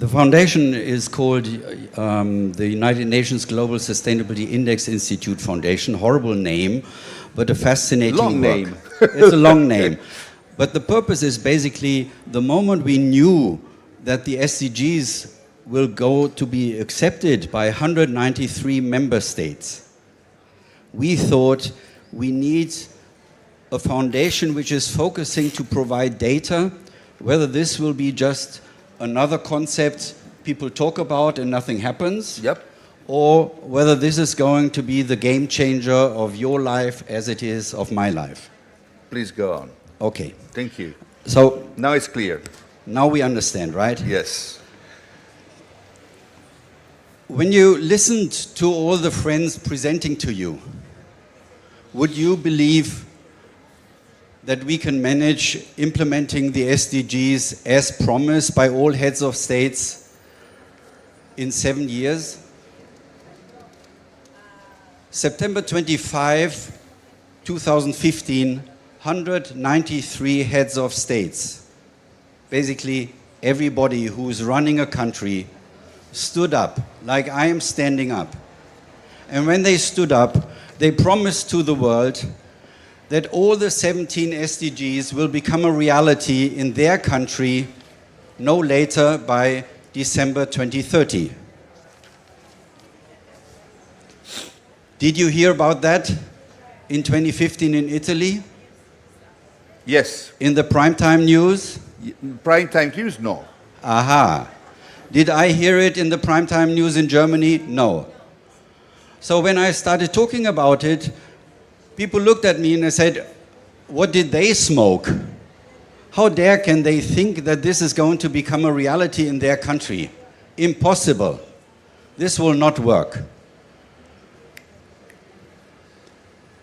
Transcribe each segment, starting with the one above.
The foundation is called the United Nations Global Sustainability Index Institute Foundation. Horrible name, but a fascinating long work. name. It's a long name. But the purpose is basically the moment we knew that the SDGs will go to be accepted by 193 member states, we thought we need a foundation which is focusing to provide data, whether this will be just another concept people talk about and nothing happens, Yep. or whether this is going to be the game changer of your life as it is of my life. Please go on. Okay. Thank you. So Now it's clear. now we understand, right? Yes. When you listened to all the friends presenting to you, would you believe that we can manage implementing the SDGs as promised by all heads of states in 7 years? September 25, 2015, 193 heads of states, basically everybody who's running a country, stood up, like I am standing up. And when they stood up, they promised to the world that all the 17 SDGs will become a reality in their country no later by December 2030. Did you hear about that in 2015 in Italy? Yes. In the primetime news? Prime time news? No. Aha. Did I hear it in the primetime news in Germany? No. So when I started talking about it, people looked at me and they said, what did they smoke? How dare can they think that this is going to become a reality in their country? Impossible. This will not work.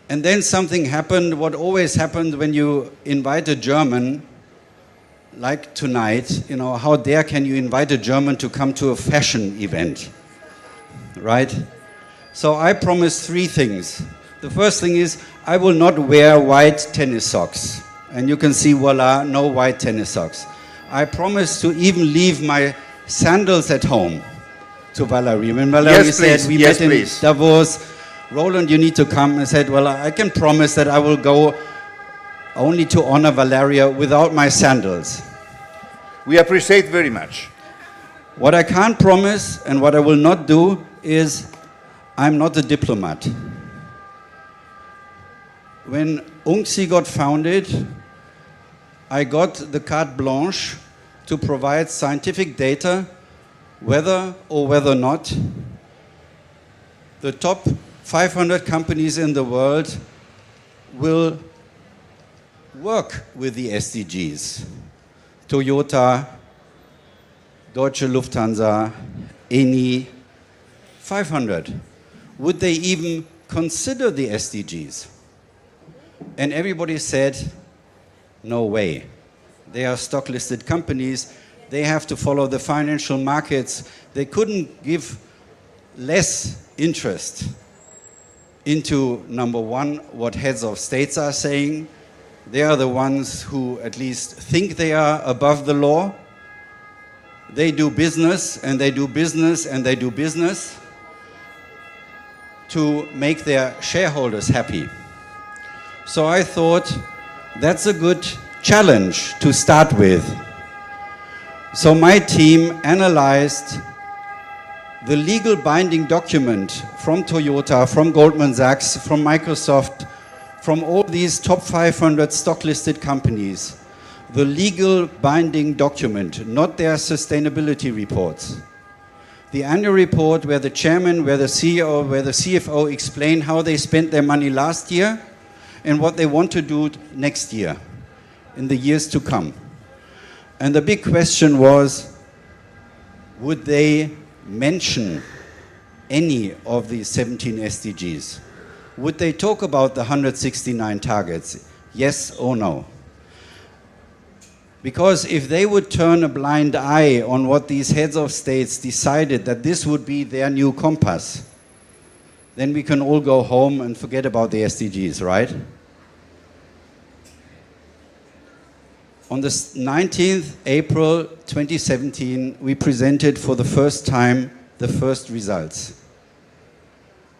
And then something happened, what always happened when you invite a German, like tonight, you know, how dare can you invite a German to come to a fashion event, right? So I promised 3 things. The first thing is, I will not wear white tennis socks. And you can see, voila, no white tennis socks. I promised to even leave my sandals at home to Valerie. When Valerie said, we met in Davos, Roland, you need to come. I said, well, I can promise that I will go only to honor Valeria without my sandals. We appreciate very much. What I can't promise and what I will not do is, I'm not a diplomat. When UNGSII got founded, I got the carte blanche to provide scientific data, whether or whether not the top 500 companies in the world will work with the SDGs. Toyota, Deutsche Lufthansa, Eni, 500. Would they even consider the SDGs? And everybody said, no way. They are stock-listed companies. They have to follow the financial markets. They couldn't give less interest into, number one, what heads of states are saying. They are the ones who at least think they are above the law. They do business, and they do business, and they do business to make their shareholders happy. So I thought that's a good challenge to start with. So my team analyzed the legal binding document from Toyota, from Goldman Sachs, from Microsoft, from all these top 500 stock-listed companies, the legal binding document, not their sustainability reports. The annual report where the chairman, where the CEO, where the CFO explain how they spent their money last year and what they want to do next year, in the years to come. And the big question was, would they mention any of the 17 SDGs? Would they talk about the 169 targets? Yes or no? Because if they would turn a blind eye on what these heads of states decided that this would be their new compass, then we can all go home and forget about the SDGs, right? On the 19th April 2017, we presented for the first time the first results.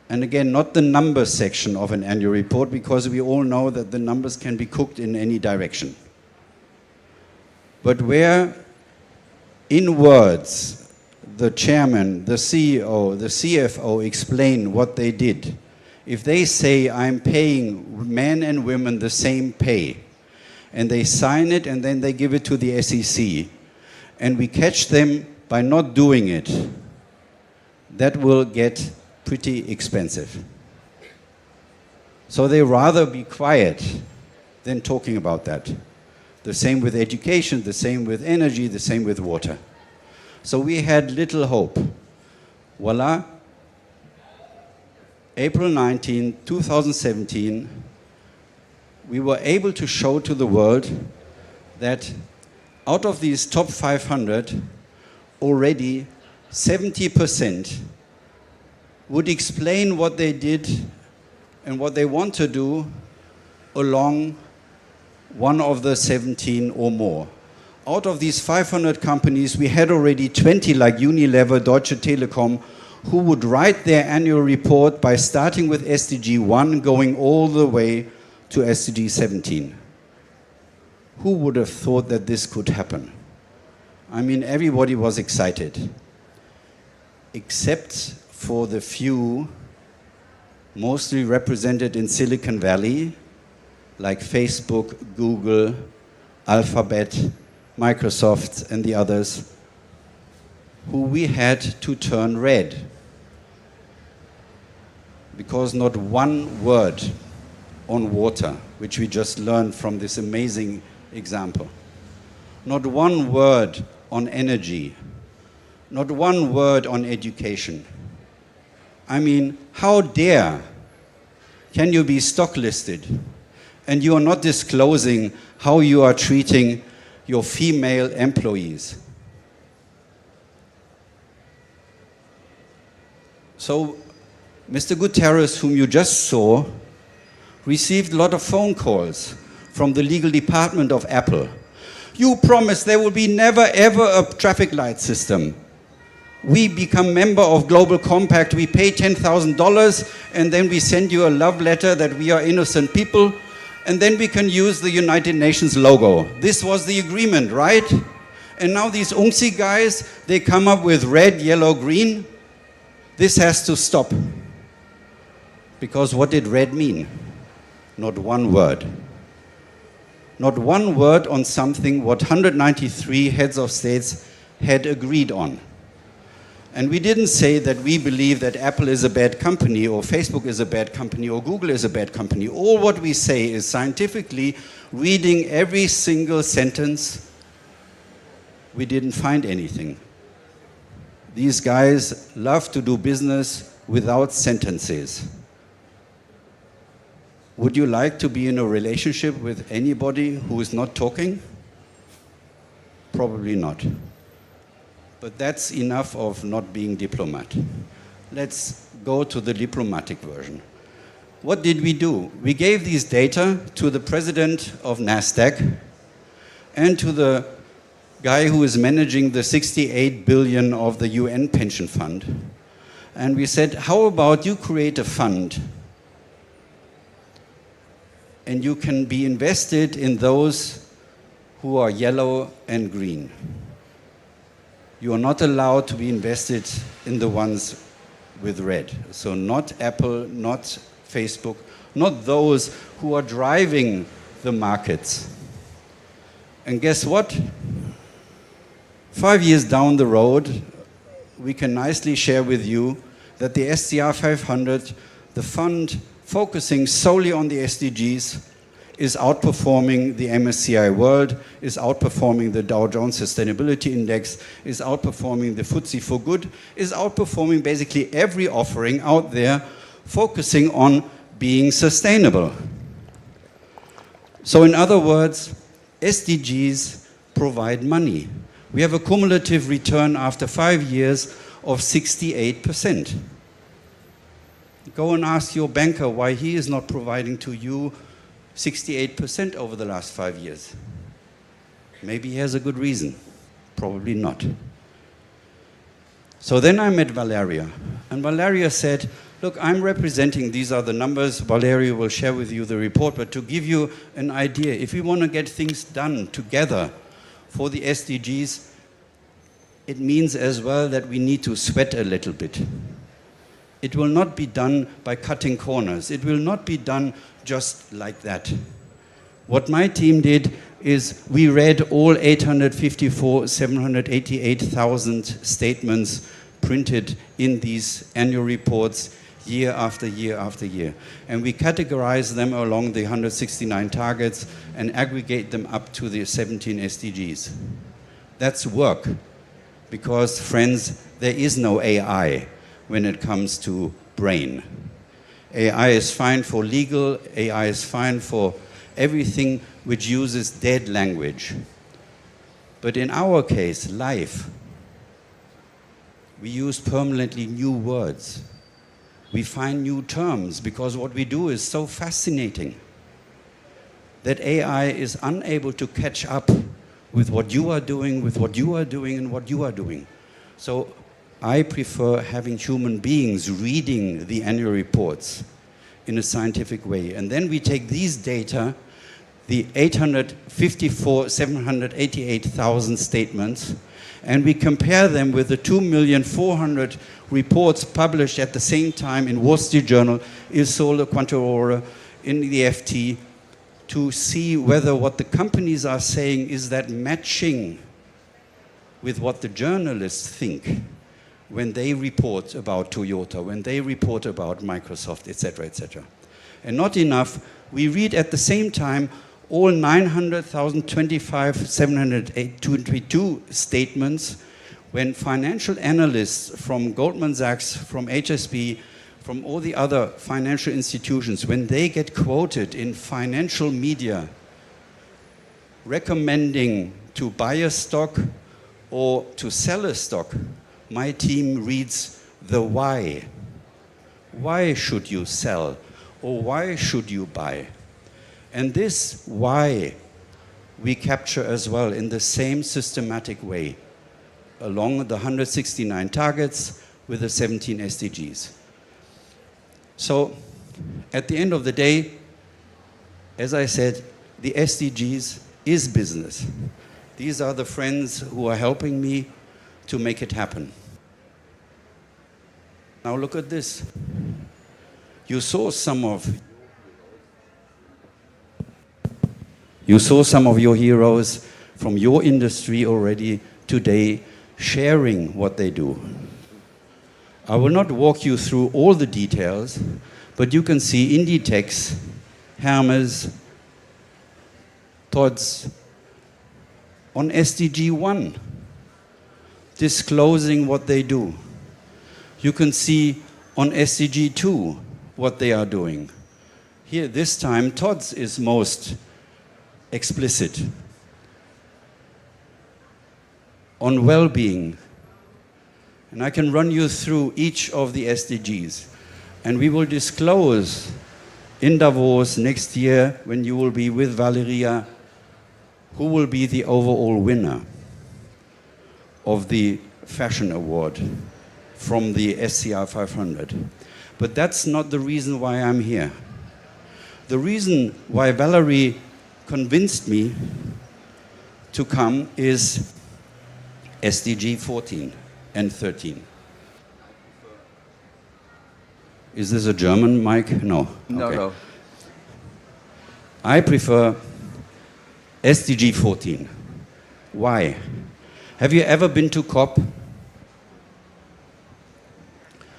And again, not the numbers section of an annual report, because we all know that the numbers can be cooked in any direction. But where, in words, the chairman, the CEO, the CFO explain what they did. If they say, I'm paying men and women the same pay, and they sign it and then they give it to the SEC, and we catch them by not doing it, that will get pretty expensive. So they rather be quiet than talking about that. The same with education, the same with energy, the same with water. So we had little hope. Voila. April 19, 2017, we were able to show to the world that out of these top 500, already 70% would explain what they did and what they want to do along one of the 17 or more. Out of these 500 companies, we had already 20, like Unilever, Deutsche Telekom, who would write their annual report by starting with SDG 1, going all the way to SDG 17. Who would have thought that this could happen? I mean, everybody was excited, except for the few, mostly represented in Silicon Valley, like Facebook, Google, Alphabet, Microsoft, and the others, who we had to turn red. Because not one word on water, which we just learned from this amazing example, not one word on energy, not one word on education. I mean, how dare can you be stock listed and you are not disclosing how you are treating your female employees? So, Mr. Guterres, whom you just saw, received a lot of phone calls from the legal department of Apple. You promised there will be never ever a traffic light system. We become member of Global Compact, we pay $10,000, and then we send you a love letter that we are innocent people, and then we can use the United Nations logo. This was the agreement, right? And now these UNGSII guys, they come up with red, yellow, green. This has to stop. Because what did red mean? Not one word. Not one word on something what 193 heads of states had agreed on. And we didn't say that we believe that Apple is a bad company, or Facebook is a bad company, or Google is a bad company. All what we say is scientifically, reading every single sentence, we didn't find anything. These guys love to do business without sentences. Would you like to be in a relationship with anybody who is not talking? Probably not. But that's enough of not being diplomat. Let's go to the diplomatic version. What did we do? We gave these data to the president of NASDAQ and to the guy who is managing the 68 billion of the UN pension fund. And we said, how about you create a fund and you can be invested in those who are yellow and green. You are not allowed to be invested in the ones with red. So not Apple, not Facebook, not those who are driving the markets. And guess what? 5 years down the road, we can nicely share with you that the SCR 500, the fund focusing solely on the SDGs, is outperforming the MSCI World, is outperforming the Dow Jones Sustainability Index, is outperforming the FTSE for Good, is outperforming basically every offering out there focusing on being sustainable. So in other words, SDGs provide money. We have a cumulative return after 5 years of 68%. Go and ask your banker why he is not providing to you 68% over the last 5 years. Maybe he has a good reason. Probably not. So then I met Valeria, and Valeria said, look, I'm representing, these are the numbers, Valeria will share with you the report, but to give you an idea, if we want to get things done together for the SDGs, it means as well that we need to sweat a little bit. It will not be done by cutting corners. It will not be done just like that. What my team did is we read all 788,000 statements printed in these annual reports year after year after year. And we categorize them along the 169 targets and aggregate them up to the 17 SDGs. That's work, because, friends, there is no AI when it comes to brain. AI is fine for legal, AI is fine for everything which uses dead language. But in our case, life, we use permanently new words. We find new terms because what we do is so fascinating that AI is unable to catch up with what you are doing, with what you are doing, and what you are doing. So I prefer having human beings reading the annual reports in a scientific way. And then we take these data, the 788,000 statements, and we compare them with the 2,400,000 reports published at the same time in Wall Street Journal, Il Sole, Quantitative, in the FT, to see whether what the companies are saying is that matching with what the journalists think when they report about Toyota, when they report about Microsoft, etc., etc. And not enough, we read at the same time all 900,025,722 statements when financial analysts from Goldman Sachs, from HSB, from all the other financial institutions, when they get quoted in financial media recommending to buy a stock or to sell a stock, my team reads the why. Why should you sell? Or why should you buy? And this why we capture as well in the same systematic way along the 169 targets with the 17 SDGs. So at the end of the day, as I said, the SDGs is business. These are the friends who are helping me to make it happen. Now look at this. You saw some of your heroes from your industry already today sharing what they do. I will not walk you through all the details, but you can see Inditex, Hermes, TODS on SDG 1, disclosing what they do. You can see on SDG 2 what they are doing. Here, this time, TODS is most explicit on well-being. And I can run you through each of the SDGs. And we will disclose in Davos next year, when you will be with Valeria, who will be the overall winner of the Fashion Award from the SCR 500. But that's not the reason why I'm here. The reason why Valerie convinced me to come is SDG 14 and 13. Is this a German mic? No. No, okay. no. I prefer SDG 14. Why? Have you ever been to COP?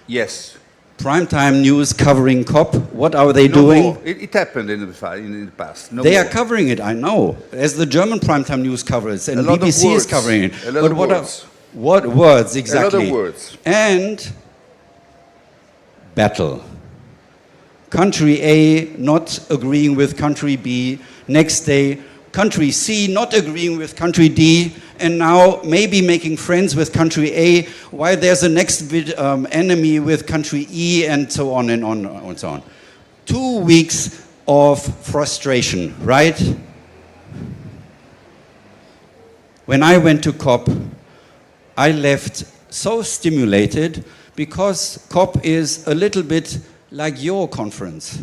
Yes. Primetime news covering COP. What are they No doing? more. It happened in the past. No They more. are covering it, I know, as the German primetime news covers, and A lot of BBC is words. covering it. A lot But of what words. what words exactly? A lot of words. And battle. Country A not agreeing with country B. Next day, country C not agreeing with country D, and now maybe making friends with country A, while there's a next enemy with country E, and so on and on and so on. 2 weeks of frustration, right? When I went to COP, I left so stimulated because COP is a little bit like your conference.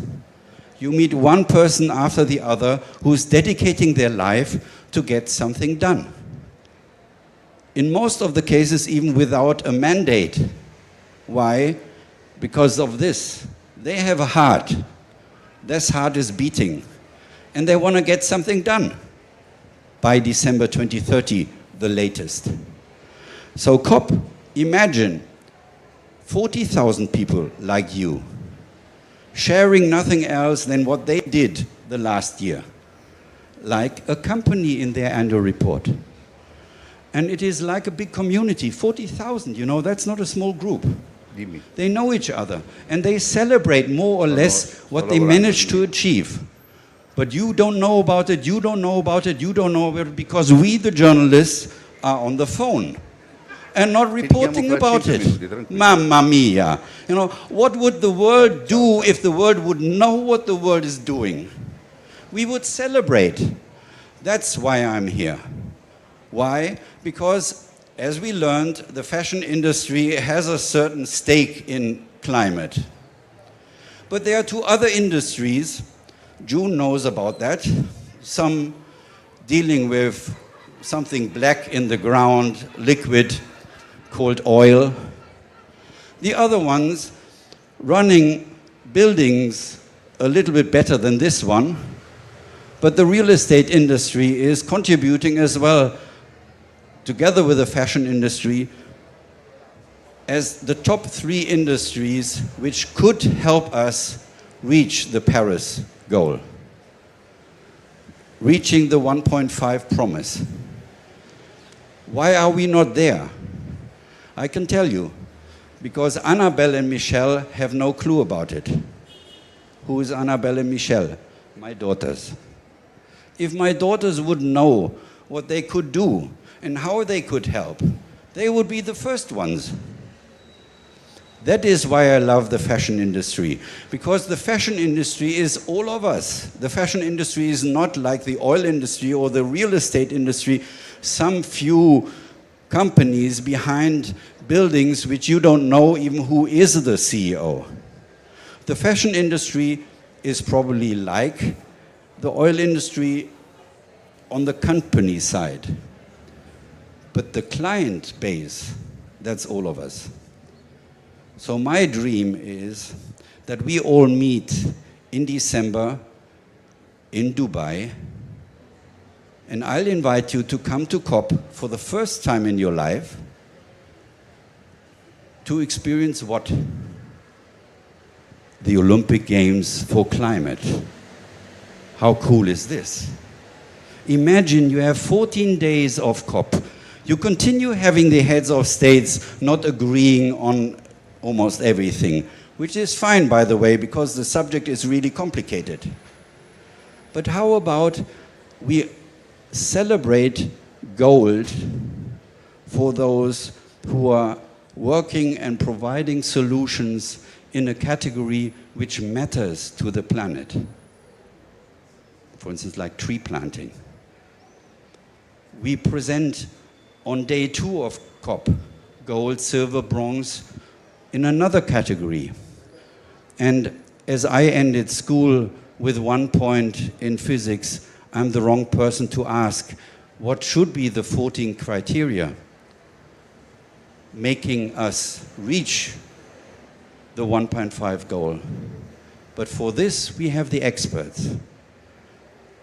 You meet one person after the other who's dedicating their life to get something done. In most of the cases, even without a mandate. Why? Because of this. They have a heart. This heart is beating. And they want to get something done by December 2030, the latest. So COP, imagine 40,000 people like you sharing nothing else than what they did the last year, like a company in their annual report. And it is like a big community, 40,000, you know, that's not a small group. They know each other, and they celebrate more or less what they managed to achieve. But you don't know about it, you don't know about it, you don't know about it, because we, the journalists, are on the phone and not reporting about it. Mamma mia. You know, what would the world do if the world would know what the world is doing? We would celebrate. That's why I'm here. Why? Because, as we learned, the fashion industry has a certain stake in climate. But there are two other industries, June knows about that, some dealing with something black in the ground, liquid, called oil. The other ones running buildings a little bit better than this one, but the real estate industry is contributing as well, together with the fashion industry, as the top 3 industries which could help us reach the Paris goal, reaching the 1.5 promise. Why are we not there? I can tell you, because Annabelle and Michelle have no clue about it. Who is Annabelle and Michelle? My daughters. If my daughters would know what they could do and how they could help, they would be the first ones. That is why I love the fashion industry, because the fashion industry is all of us. The fashion industry is not like the oil industry or the real estate industry, some few companies behind buildings which you don't know even who is the CEO. The fashion industry is probably like the oil industry on the company side. But the client base, that's all of us. So my dream is that we all meet in December in Dubai, and I'll invite you to come to COP for the first time in your life to experience what? The Olympic Games for climate. How cool is this? Imagine you have 14 days of COP. You continue having the heads of states not agreeing on almost everything, which is fine, by the way, because the subject is really complicated. But how about we celebrate gold for those who are working and providing solutions in a category which matters to the planet? For instance, like tree planting. We present on day 2 of COP gold, silver, bronze in another category. And as I ended school with 1 point in physics, I'm the wrong person to ask what should be the 14 criteria making us reach the 1.5 goal. But for this, we have the experts.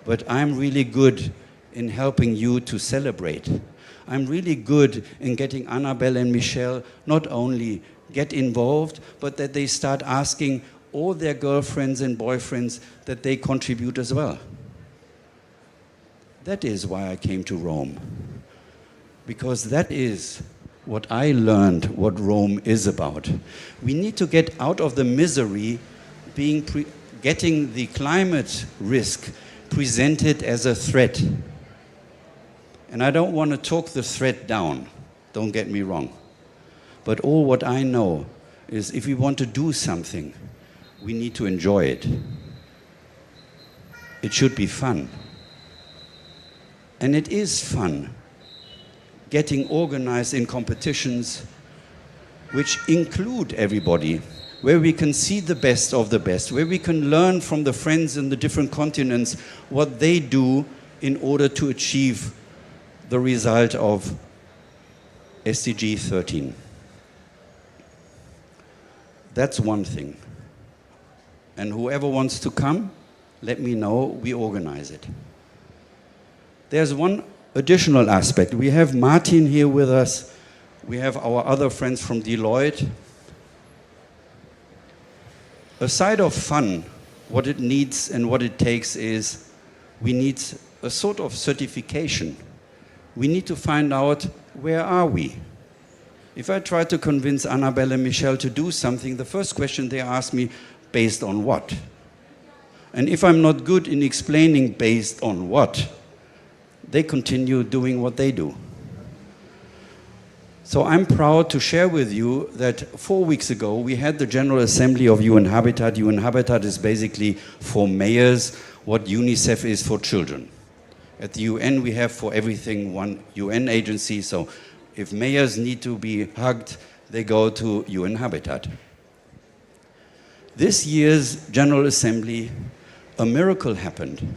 But I'm really good in helping you to celebrate. I'm really good in getting Annabelle and Michelle not only get involved, but that they start asking all their girlfriends and boyfriends that they contribute as well. That is why I came to Rome. Because that is what I learned what Rome is about. We need to get out of the misery getting the climate risk presented as a threat. And I don't want to talk the threat down, don't get me wrong. But all what I know is if we want to do something, we need to enjoy it. It should be fun. And it is fun getting organized in competitions which include everybody, where we can see the best of the best, where we can learn from the friends in the different continents what they do in order to achieve the result of SDG 13. That's one thing. And whoever wants to come, let me know, we organize it. There's one additional aspect. We have Martin here with us. We have our other friends from Deloitte. Aside of fun, what it needs and what it takes is we need a sort of certification. We need to find out, where are we? If I try to convince Annabelle and Michelle to do something, the first question they ask me, based on what? And if I'm not good in explaining based on what, they continue doing what they do. So I'm proud to share with you that 4 weeks ago we had the General Assembly of UN Habitat. UN Habitat is basically for mayors what UNICEF is for children. At the UN we have for everything one UN agency, so if mayors need to be hugged, they go to UN Habitat. This year's General Assembly, a miracle happened,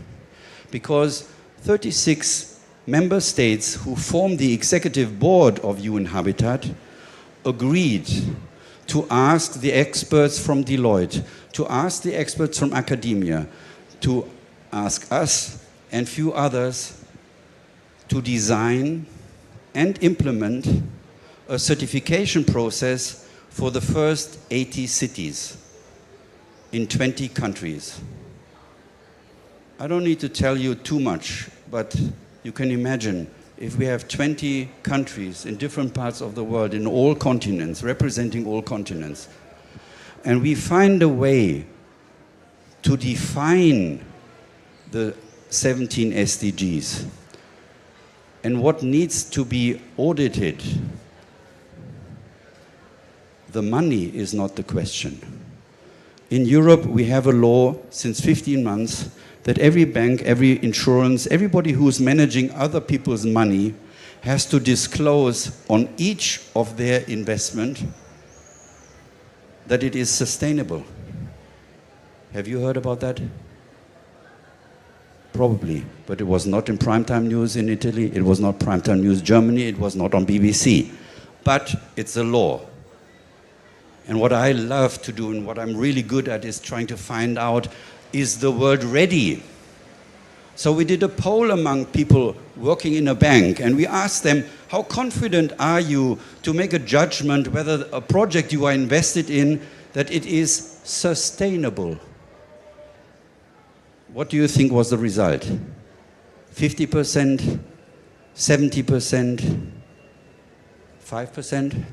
because 36 member states who form the executive board of UN Habitat agreed to ask the experts from Deloitte, to ask the experts from academia, to ask us and few others to design and implement a certification process for the first 80 cities in 20 countries. I don't need to tell you too much, but you can imagine if we have 20 countries in different parts of the world, in all continents, representing all continents, and we find a way to define the 17 SDGs and what needs to be audited, the money is not the question. In Europe, we have a law since 15 months that every bank, every insurance, everybody who's managing other people's money has to disclose on each of their investment that it is sustainable. Have you heard about that? Probably, but it was not in primetime news in Italy, it was not primetime news Germany, it was not on BBC. But it's a law. And what I love to do and what I'm really good at is trying to find out, is the world ready? So we did a poll among people working in a bank, and we asked them, how confident are you to make a judgment whether a project you are invested in, that it is sustainable? What do you think was the result? 50%? 70%? 5%?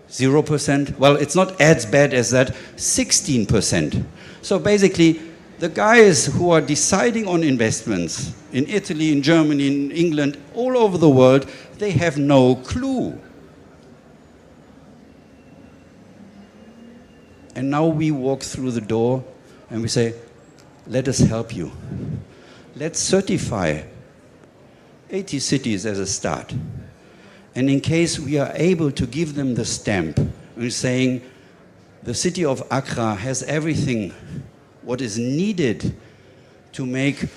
0%? Well, it's not as bad as that. 16%. So basically, the guys who are deciding on investments in Italy, in Germany, in England, all over the world, they have no clue. And now we walk through the door and we say, let us help you. Let's certify 80 cities as a start. And in case we are able to give them the stamp, we're saying the city of Accra has everything what is needed to make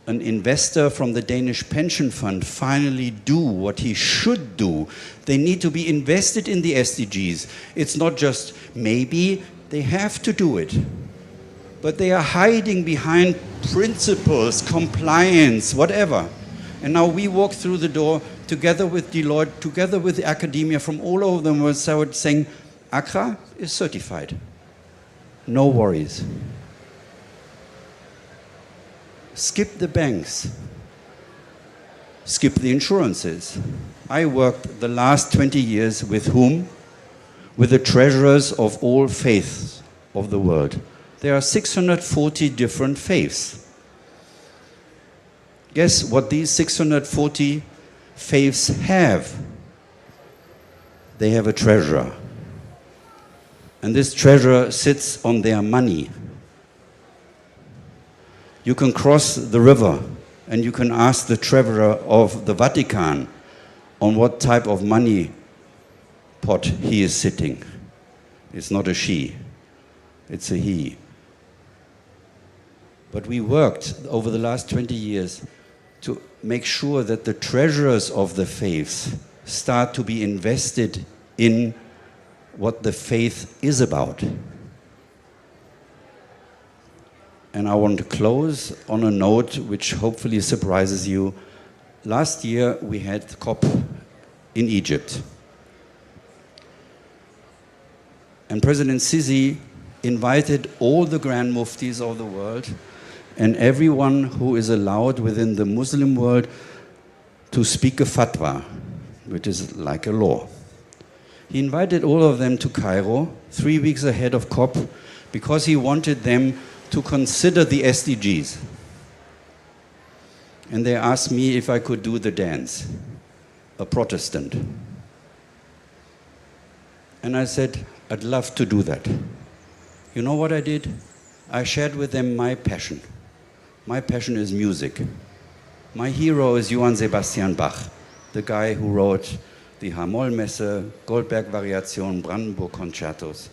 an investor from the Danish pension fund finally do what he should do. They need to be invested in the SDGs. It's not just maybe, they have to do it. But they are hiding behind principles, compliance, whatever. And now we walk through the door together with Deloitte, together with the academia from all over the world, saying, Accra is certified. No worries. Skip the banks. Skip the insurances. I worked the last 20 years with whom? With the treasurers of all faiths of the world. There are 640 different faiths. Guess what these 640 faiths have? They have a treasurer. And this treasurer sits on their money. You can cross the river and you can ask the treasurer of the Vatican, on what type of money pot he is sitting. It's not a she, it's a he. But we worked over the last 20 years to make sure that the treasurers of the faith start to be invested in what the faith is about. And I want to close on a note which hopefully surprises you. Last year we had COP in Egypt. And President Sisi invited all the Grand Muftis of the world and everyone who is allowed within the Muslim world to speak a fatwa, which is like a law. He invited all of them to Cairo 3 weeks ahead of COP because he wanted them to consider the SDGs. And they asked me if I could do the dance, a Protestant. And I said, I'd love to do that. You know what I did? I shared with them my passion. My passion is music. My hero is Johann Sebastian Bach, the guy who wrote the H-Moll-Messe, Goldberg-Variation, Brandenburg concertos.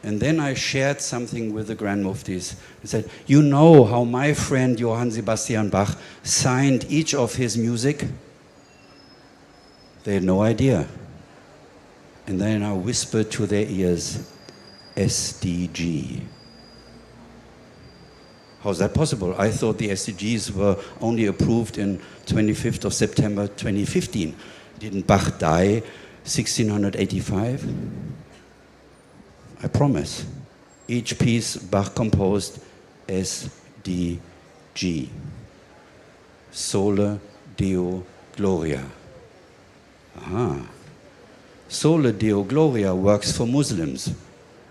And then I shared something with the Grand Muftis and said, you know how my friend Johann Sebastian Bach signed each of his music? They had no idea. And then I whispered to their ears, SDG. How's that possible? I thought the SDGs were only approved in 25th of September 2015. Didn't Bach die 1685? I promise. Each piece Bach composed SDG. Sole Deo Gloria. Aha. Sole Deo Gloria works for Muslims,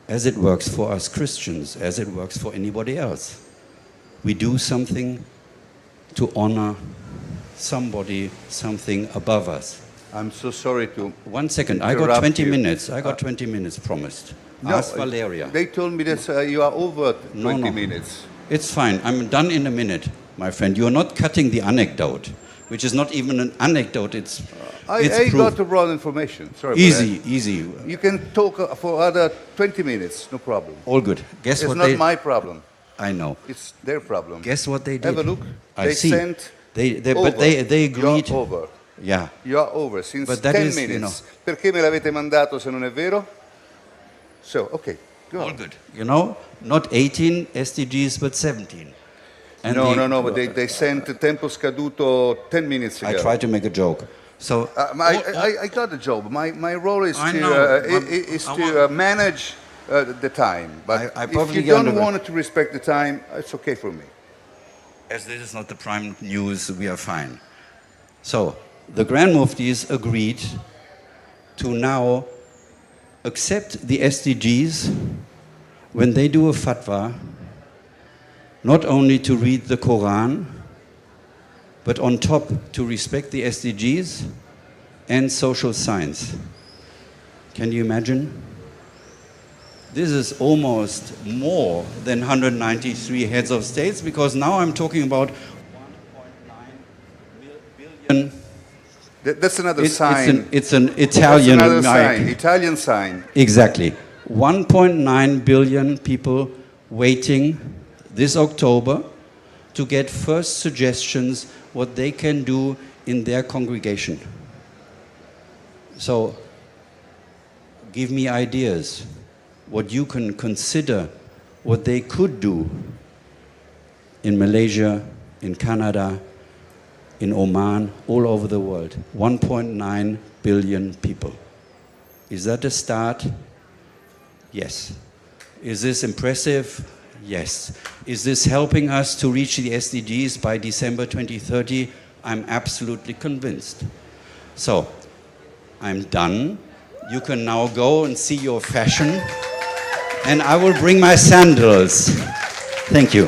as it works for us Christians, as it works for anybody else. We do something to honor somebody, something above us. I'm so sorry to 1 second, I got 20 minutes. I got 20 minutes promised. No, Ask Valeria. They told me that you are over 20 No. minutes. It's fine, I'm done in a minute, my friend. You're not cutting the anecdote, which is not even an anecdote, it's I proof. got the wrong information. Sorry about Easy, that. easy. You can talk for other 20 minutes, no problem. All good. Guess It's what not they... my problem. I know. It's their problem. Guess what they did? Have a look. I They see. sent But over. they agreed. You're over. Yeah. You are over since But that 10 is, minutes. you know. Perché me l'avete mandato se non è vero? So, okay, go All on. good. You know, not 18 SDGs, but 17. And No, but they sent tempo scaduto 10 minutes ago. I tried to make a joke. So, I got the job. My role is I to, know. manage the time. But I if probably you don't under- want to respect the time, it's okay for me. as this is not the prime news, we are fine. So, the Grand Muftis agreed to now accept the SDGs when they do a fatwa, not only to read the Quran, but on top to respect the SDGs and social science. Can you imagine? This is almost more than 193 heads of states, because now I'm talking about 1.9 billion. That's another sign. It's an Italian That's another mic. sign. Italian sign. Exactly. 1.9 billion people waiting this October to get first suggestions what they can do in their congregation. So, give me ideas, what you can consider, what they could do in Malaysia, in Canada, in Oman, all over the world. 1.9 billion people. Is that a start? Yes. Is this impressive? Yes. Is this helping us to reach the SDGs by December 2030? I'm absolutely convinced. So, I'm done. You can now go and see your fashion, and I will bring my sandals. Thank you.